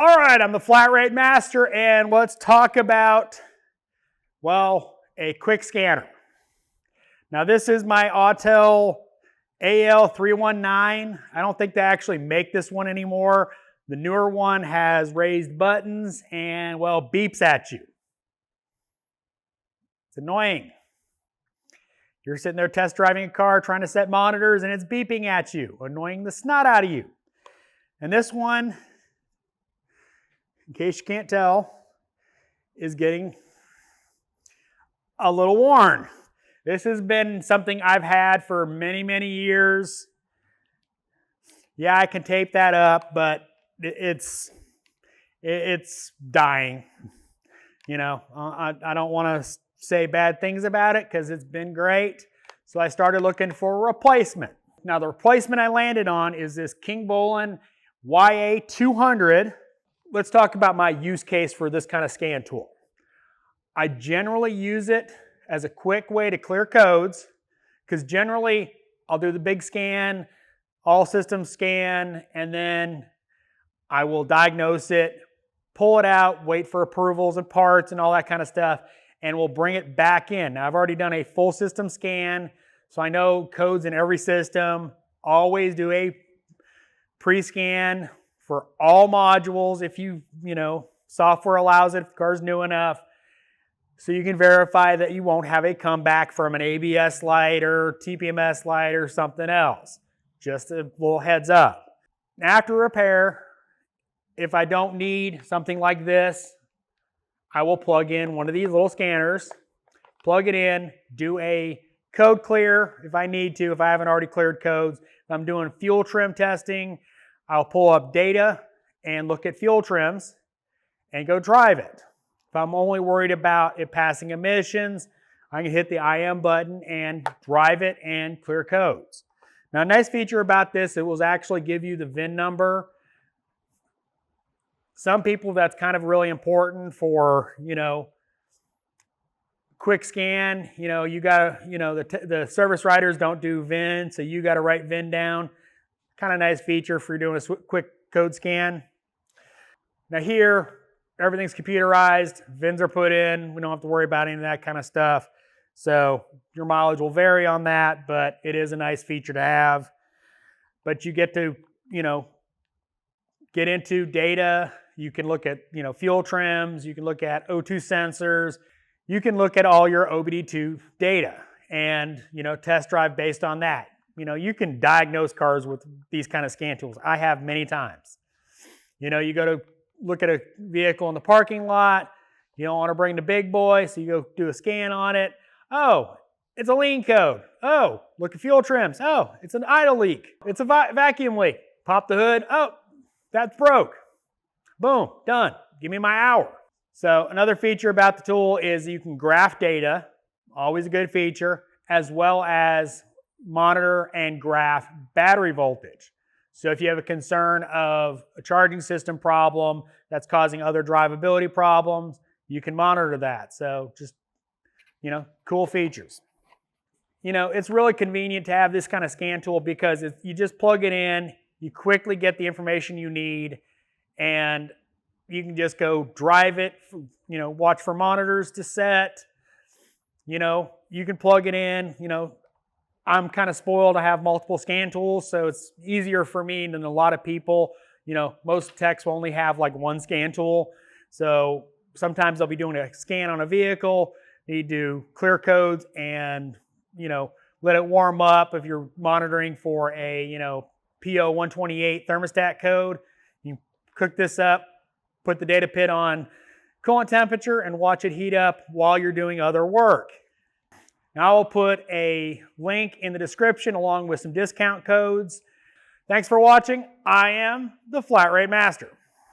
All right, I'm the flat rate master, and let's talk about, well, a quick scanner. Now this is my Autel AL319. I don't think they actually make this one anymore. The newer one has raised buttons and, well, beeps at you. It's annoying. You're sitting there test driving a car, trying to set monitors, and it's beeping at you, annoying the snot out of you. And this one, in case you can't tell, is getting a little worn. This has been something I've had for many, many years. Yeah, I can tape that up, but it's dying. You know, I don't want to say bad things about it because it's been great. So I started looking for a replacement. Now the replacement I landed on is this KingBolen YA-200. Let's talk about my use case for this kind of scan tool. I generally use it as a quick way to clear codes, because generally I'll do the big scan, all systems scan, and then I will diagnose it, pull it out, wait for approvals and parts and all that kind of stuff, and we'll bring it back in. Now I've already done a full system scan, so I know codes in every system. Always do a pre-scan for all modules if software allows it, if the car's new enough, so you can verify that you won't have a comeback from an ABS light or TPMS light or something else. Just a little heads up. After repair, if I don't need something like this, I will plug in one of these little scanners, plug it in, do a code clear if I need to, if I haven't already cleared codes. If I'm doing fuel trim testing, I'll pull up data and look at fuel trims and go drive it. If I'm only worried about it passing emissions, I can hit the IM button and drive it and clear codes. Now, a nice feature about this, it will actually give you the VIN number. Some people, that's kind of really important for, quick scan. You gotta, the service writers don't do VIN, so you gotta write VIN down. Kind of nice feature for doing a quick code scan. Now here, everything's computerized, VINs are put in, we don't have to worry about any of that kind of stuff. So your mileage will vary on that, but it is a nice feature to have. But you get to, get into data. You can look at, fuel trims, you can look at O2 sensors, you can look at all your OBD2 data and, test drive based on that. You can diagnose cars with these kind of scan tools. I have many times. You go to look at a vehicle in the parking lot, you don't want to bring the big boy, so you go do a scan on it. Oh, it's a lean code. Oh, look at fuel trims. Oh, it's an idle leak. It's a vacuum leak. Pop the hood. Oh, that's broke. Boom, done. Give me my hour. So another feature about the tool is you can graph data, always a good feature, as well as monitor and graph battery voltage. So if you have a concern of a charging system problem that's causing other drivability problems, you can monitor that. So just, cool features. It's really convenient to have this kind of scan tool because you just plug it in, you quickly get the information you need, and you can just go drive it, watch for monitors to set. You can plug it in, I'm kind of spoiled to have multiple scan tools, so it's easier for me than a lot of people. Most techs will only have like one scan tool. So sometimes I'll be doing a scan on a vehicle, need to clear codes and, let it warm up. If you're monitoring for a, PO128 thermostat code, you cook this up, put the data pit on coolant temperature and watch it heat up while you're doing other work. Now I'll put a link in the description along with some discount codes. Thanks for watching. I am the Flat Rate Master.